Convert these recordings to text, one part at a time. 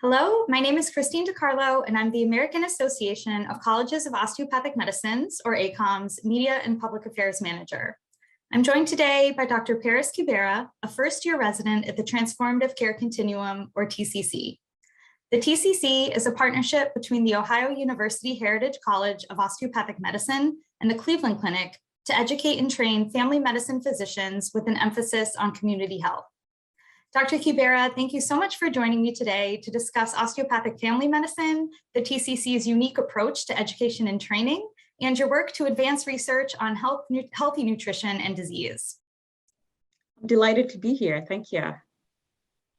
Hello, my name is Christine DiCarlo, and I'm the American Association of Colleges of Osteopathic Medicine's, or AACOM's, Media and Public Affairs Manager. I'm joined today by Dr. Peris Kibera, a first-year resident at the Transformative Care Continuum, or TCC. The TCC is a partnership between the Ohio University Heritage College of Osteopathic Medicine and the Cleveland Clinic to educate and train family medicine physicians with an emphasis on community health. Dr. Kibera, thank you so much for joining me today to discuss osteopathic family medicine, the TCC's unique approach to education and training, and your work to advance research on healthy nutrition and disease. I'm delighted to be here. Thank you.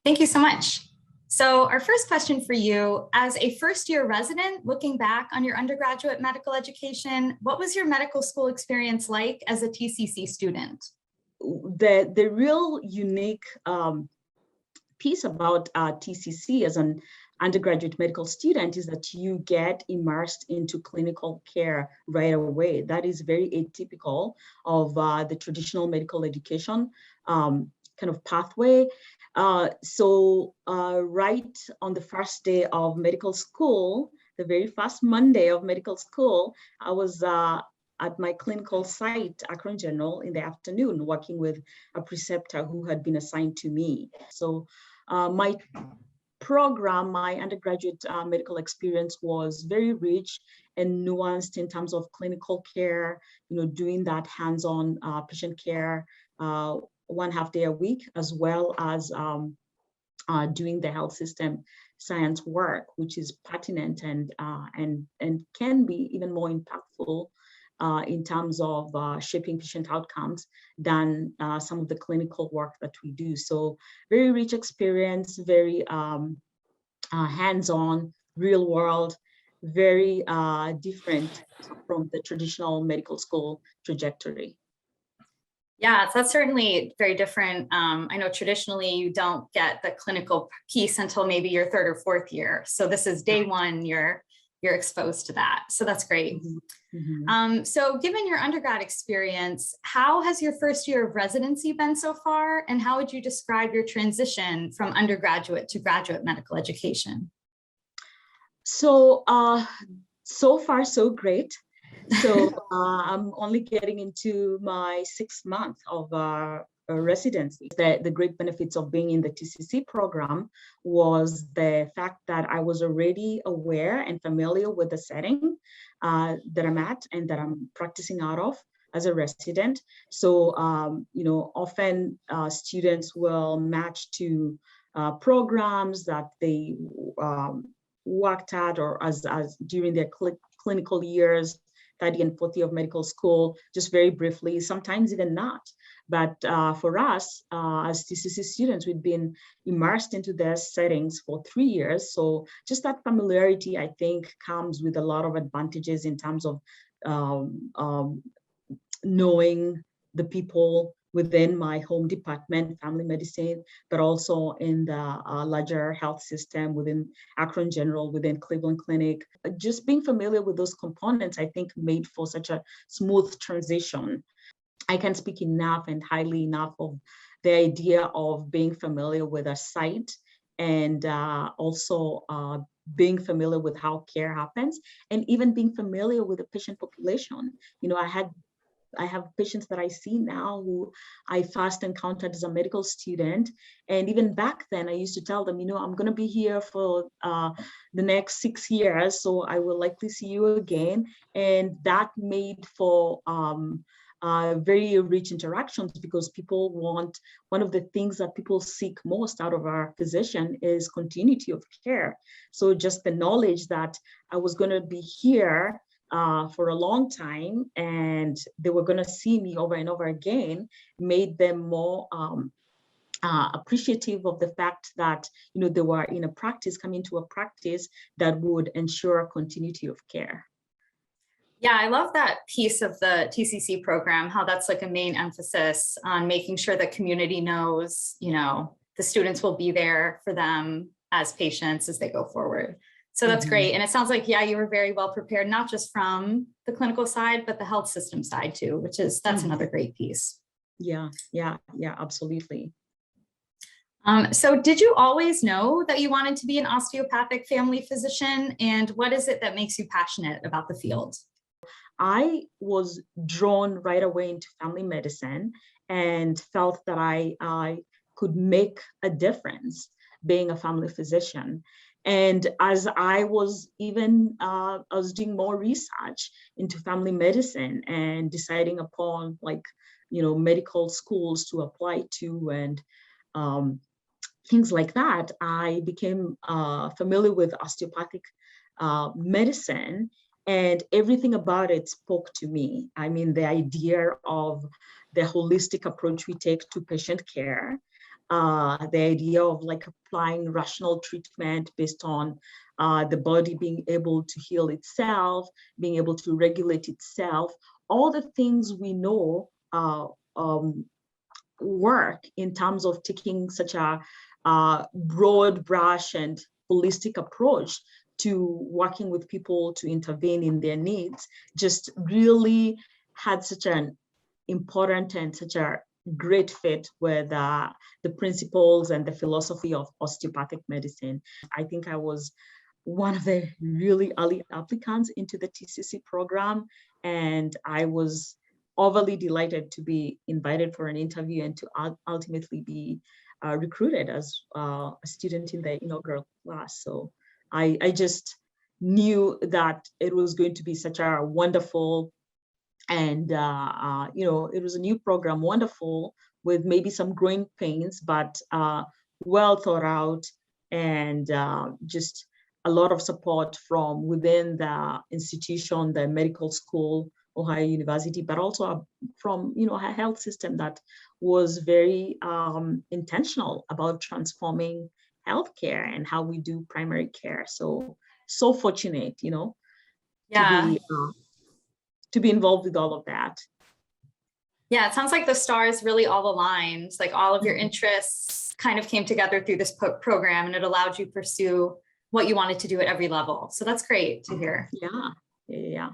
Thank you so much. So our first question for you, as a first-year resident, looking back on your undergraduate medical education, what was your medical school experience like as a TCC student? The real unique piece about TCC as an undergraduate medical student is that you get immersed into clinical care right away. That is very atypical of the traditional medical education kind of pathway. So right on the first day of medical school, the very first Monday of medical school, I was at my clinical site, Akron General, in the afternoon, working with a preceptor who had been assigned to me. So my program, my undergraduate medical experience was very rich and nuanced in terms of clinical care, doing that hands-on patient care 1/2 day a week, as well as doing the health system science work, which is pertinent and can be even more impactful in terms of shaping patient outcomes than some of the clinical work that we do. So very rich experience, very hands-on, real world, very different from the traditional medical school trajectory. Yeah, that's certainly very different. I know traditionally you don't get the clinical piece until maybe your 3rd or 4th year. So this is day one, you're exposed to that. So that's great. Mm-hmm. So given your undergrad experience, how has your first year of residency been so far? And how would you describe your transition from undergraduate to graduate medical education? So, so far, so great. So I'm only getting into my 6th month of residency. The great benefits of being in the TCC program was the fact that I was already aware and familiar with the setting that I'm at and that I'm practicing out of as a resident. So, often students will match to programs that they worked at or as during their clinical years, 3rd and 4th year of medical school, just very briefly, sometimes even not. But for us, as TCC students, we've been immersed into their settings for 3 years. So just that familiarity, I think, comes with a lot of advantages in terms of knowing the people within my home department, family medicine, but also in the larger health system within Akron General, within Cleveland Clinic. Just being familiar with those components, I think, made for such a smooth transition. I can't speak enough and highly enough of the idea of being familiar with a site and also being familiar with how care happens and even being familiar with the patient population. I have patients that I see now who I first encountered as a medical student. And even back then, I used to tell them, I'm going to be here for the next 6 years, so I will likely see you again. And that made for very rich interactions because people one of the things that people seek most out of our physician is continuity of care. So just the knowledge that I was going to be here for a long time and they were going to see me over and over again made them more appreciative of the fact that they were in a practice, coming to a practice that would ensure continuity of care. Yeah, I love that piece of the TCC program, how that's like a main emphasis on making sure that community knows, the students will be there for them as patients as they go forward. So that's great. And it sounds like, you were very well prepared, not just from the clinical side, but the health system side too, that's another great piece. Yeah, absolutely. So did you always know that you wanted to be an osteopathic family physician? And what is it that makes you passionate about the field? I was drawn right away into family medicine and felt that I could make a difference being a family physician. And as I was I was doing more research into family medicine and deciding upon medical schools to apply to and um, things like that, I became familiar with osteopathic medicine, and everything about it spoke to me. I mean, the idea of the holistic approach we take to patient care, the idea of like applying rational treatment based on the body being able to heal itself, being able to regulate itself, all the things we know work in terms of taking such a broad brush and holistic approach to working with people to intervene in their needs, just really had such an important and such a great fit with the principles and the philosophy of osteopathic medicine. I think I was one of the really early applicants into the TCC program, and I was overly delighted to be invited for an interview and to ultimately be recruited as a student in the inaugural class. So I just knew that it was going to be such a wonderful and it was a new program, wonderful, with maybe some growing pains, but well thought out, and just a lot of support from within the institution, the medical school, Ohio University, but also from a health system that was very intentional about transforming healthcare and how we do primary care. So fortunate, Yeah. to be involved with all of that. Yeah, it sounds like the stars really all aligned, like all of your interests kind of came together through this program, and it allowed you to pursue what you wanted to do at every level. So that's great to hear. Yeah.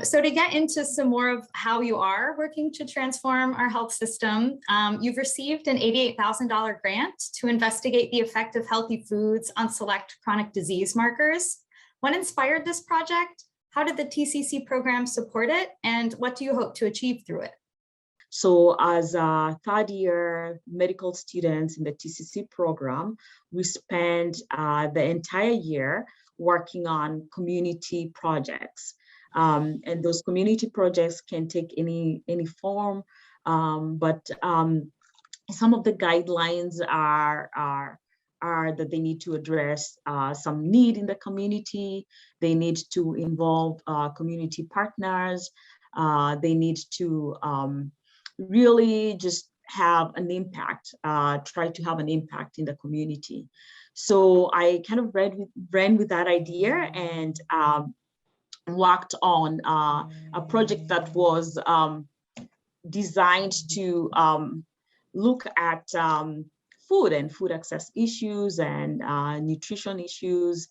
So to get into some more of how you are working to transform our health system, you've received an $88,000 grant to investigate the effect of healthy foods on select chronic disease markers. What inspired this project? How did the TCC program support it? And what do you hope to achieve through it? So as third-year medical students in the TCC program, we spend the entire year working on community projects. And those community projects can take any form, but some of the guidelines are that they need to address some need in the community. They need to involve community partners. They need to really just have an impact, try to have an impact in the community. So I kind of ran with that idea and worked on a project that was designed to look at food and food access issues and nutrition issues,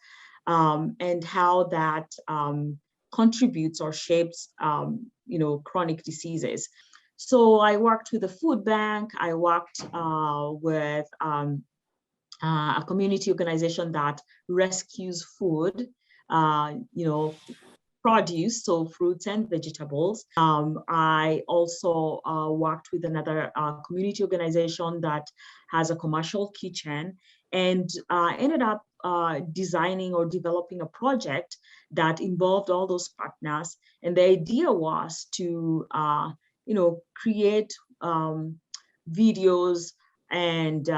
and how that contributes or shapes chronic diseases. So I worked with the food bank. I worked with a community organization that rescues food, produce, so fruits and vegetables. I also worked with another community organization that has a commercial kitchen, and ended up designing or developing a project that involved all those partners. And the idea was to, create videos and,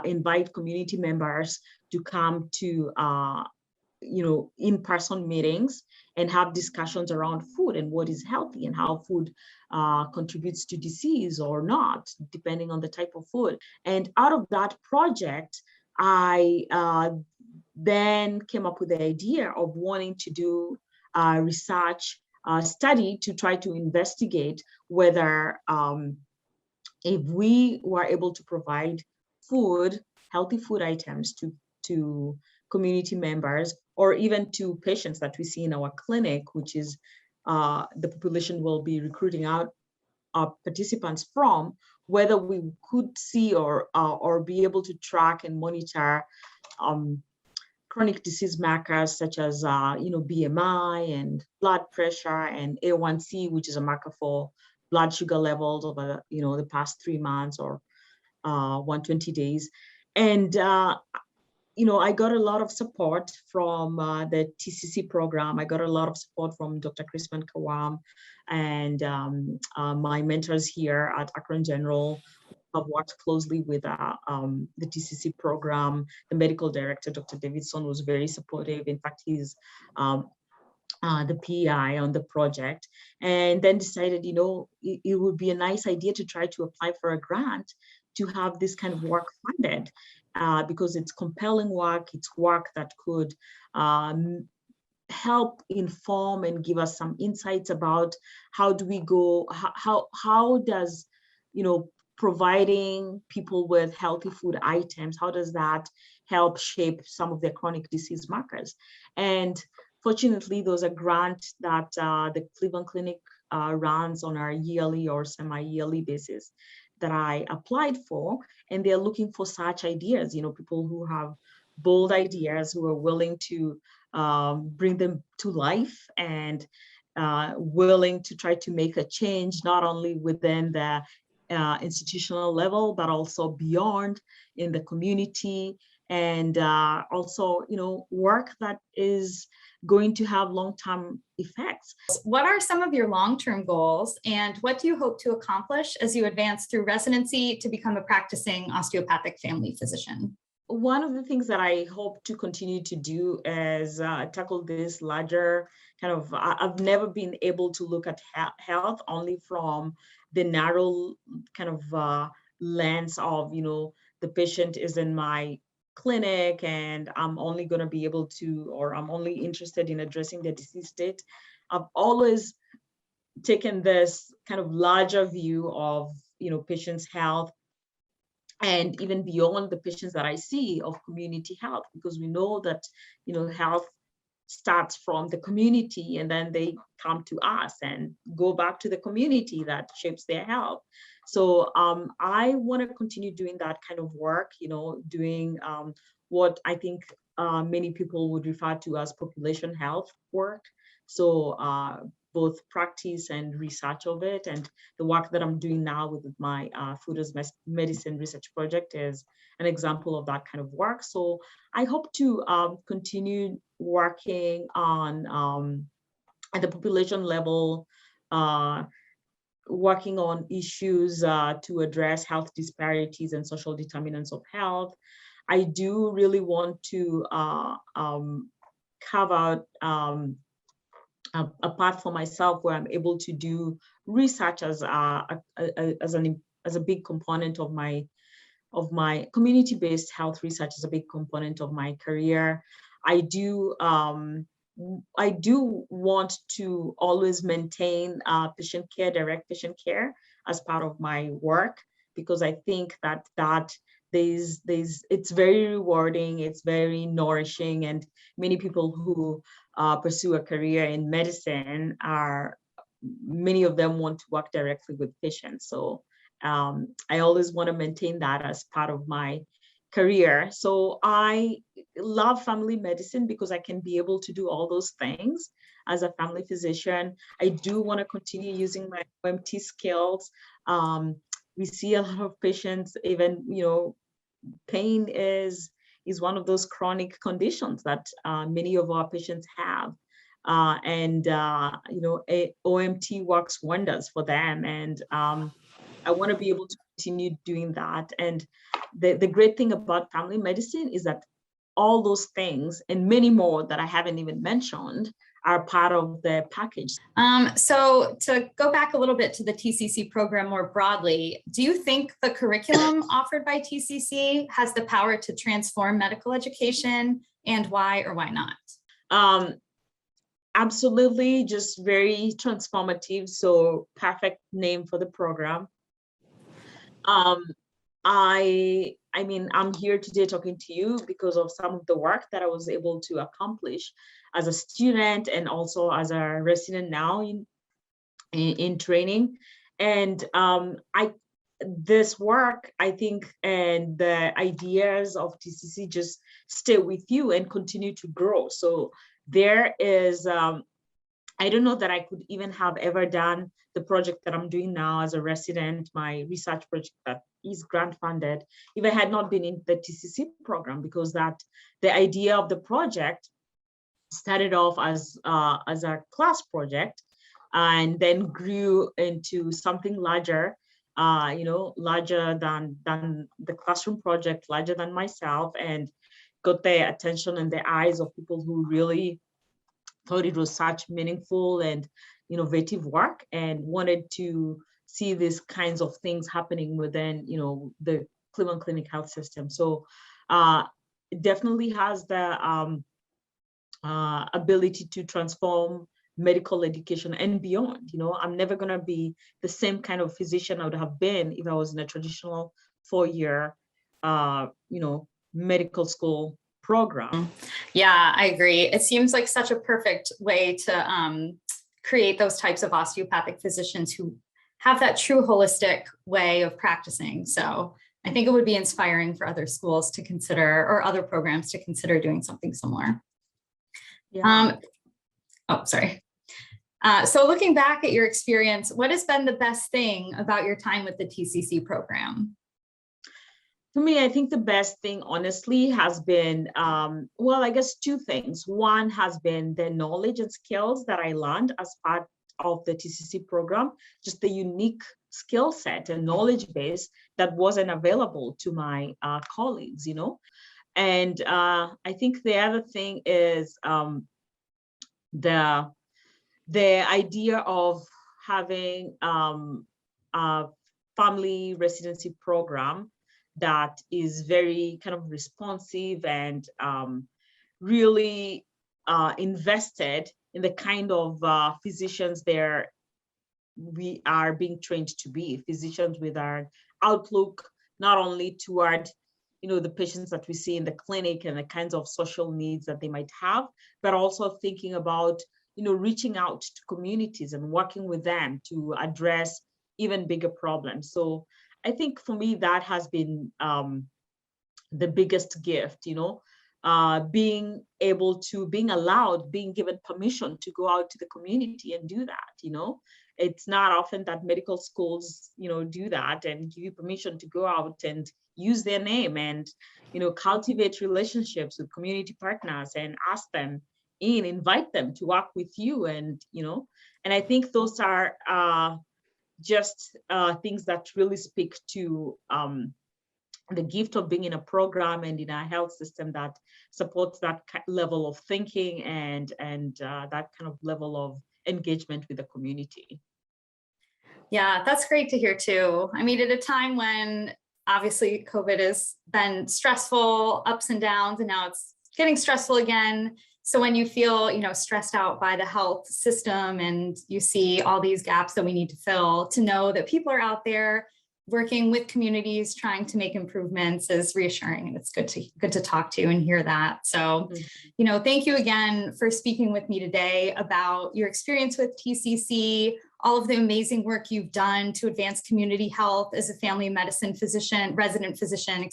invite community members to come to in-person meetings and have discussions around food and what is healthy and how food contributes to disease or not, depending on the type of food. And out of that project, I then came up with the idea of wanting to do a research study to try to investigate whether if we were able to provide food, healthy food items to community members, or even to patients that we see in our clinic, which is the population we'll be recruiting out our participants from, whether we could see or be able to track and monitor chronic disease markers such as BMI and blood pressure and A1C, which is a marker for blood sugar levels over the past 3 months or 120 days. And I got a lot of support from the TCC program. I got a lot of support from Dr. Crispin Kawam and my mentors here at Akron General. I've worked closely with the TCC program. The medical director, Dr. Davidson, was very supportive. In fact, he's the PI on the project, and then decided, it would be a nice idea to try to apply for a grant to have this kind of work funded, because it's compelling work. It's work that could help inform and give us some insights about how do we go, how does, providing people with healthy food items, how does that help shape some of their chronic disease markers? And fortunately, there's a grant that the Cleveland Clinic runs on our yearly or semi-yearly basis that I applied for, and they're looking for such ideas, people who have bold ideas, who are willing to bring them to life and willing to try to make a change, not only within the institutional level, but also beyond in the community, and also, work that is going to have long-term effects. What are some of your long-term goals, and what do you hope to accomplish as you advance through residency to become a practicing osteopathic family physician? One of the things that I hope to continue to do is tackle this larger kind of, I've never been able to look at health only from the narrow kind of lens of, the patient is in my clinic and I'm only going to be able to, or I'm only interested in addressing the disease state. I've always taken this kind of larger view of, patients' health, and even beyond the patients that I see, of community health, because we know that, health starts from the community and then they come to us and go back to the community that shapes their health. So I want to continue doing that kind of work, doing what I think many people would refer to as population health work. So both practice and research of it, and the work that I'm doing now with my food as medicine research project is an example of that kind of work. So I hope to continue working on at the population level, working on issues to address health disparities and social determinants of health. I do really want to carve out a path for myself where I'm able to do research as a big component of my community-based health research, is a big component of my career. I do want to always maintain direct patient care as part of my work, because I think that it's very rewarding, it's very nourishing, and many people who pursue a career in medicine many of them want to work directly with patients. So I always want to maintain that as part of my career. So I love family medicine because I can be able to do all those things as a family physician. I do want to continue using my OMT skills. We see a lot of patients, even, pain is one of those chronic conditions that many of our patients have. OMT works wonders for them. And I want to be able to continue doing that. And the great thing about family medicine is that all those things and many more that I haven't even mentioned are part of the package. So to go back a little bit to the TCC program more broadly, do you think the curriculum offered by TCC has the power to transform medical education, and why or why not? Absolutely, just very transformative. So perfect name for the program. I mean, I'm here today talking to you because of some of the work that I was able to accomplish as a student and also as a resident now in training. And this work, I think, and the ideas of TCC just stay with you and continue to grow. So there is, I don't know that I could even have ever done the project that I'm doing now as a resident, my research project that is grant funded, if I had not been in the TCC program, because the idea of the project started off as a class project and then grew into something larger, larger than the classroom project, larger than myself, and got the attention and the eyes of people who really thought it was such meaningful and innovative work and wanted to see these kinds of things happening within, the Cleveland Clinic health system. So it definitely has the ability to transform medical education and beyond. I'm never going to be the same kind of physician I would have been if I was in a traditional 4-year, medical school program. Yeah, I agree. It seems like such a perfect way to create those types of osteopathic physicians who have that true holistic way of practicing. So I think it would be inspiring for other schools to consider, or other programs to consider doing something similar. Yeah. Sorry. So looking back at your experience, what has been the best thing about your time with the TCC program? For me, I think the best thing, honestly, has been, I guess 2 things. One has been the knowledge and skills that I learned as part of the TCC program, just the unique skill set and knowledge base that wasn't available to my colleagues, And I think the other thing is the idea of having a family residency program that is very kind of responsive and really invested in the kind of physicians we are being trained to be, physicians with our outlook not only toward the patients that we see in the clinic and the kinds of social needs that they might have, but also thinking about reaching out to communities and working with them to address even bigger problems. So I think for me, that has been the biggest gift, being allowed, being given permission to go out to the community and do that, It's not often that medical schools, do that and give you permission to go out and use their name and, cultivate relationships with community partners and ask them invite them to work with you. And, and I think those are just things that really speak to the gift of being in a program and in a health system that supports that level of thinking and that kind of level of engagement with the community. Yeah, that's great to hear too. I mean, at a time when obviously COVID has been stressful, ups and downs, and now it's getting stressful again. So when you feel, stressed out by the health system and you see all these gaps that we need to fill, to know that people are out there working with communities, trying to make improvements is reassuring. And it's good to talk to and hear that. So, thank you again for speaking with me today about your experience with TCC, all of the amazing work you've done to advance community health as a family medicine resident physician,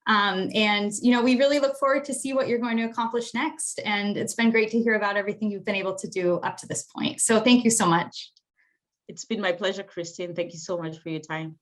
and, we really look forward to see what you're going to accomplish next. And it's been great to hear about everything you've been able to do up to this point. So thank you so much. It's been my pleasure, Christine. Thank you so much for your time.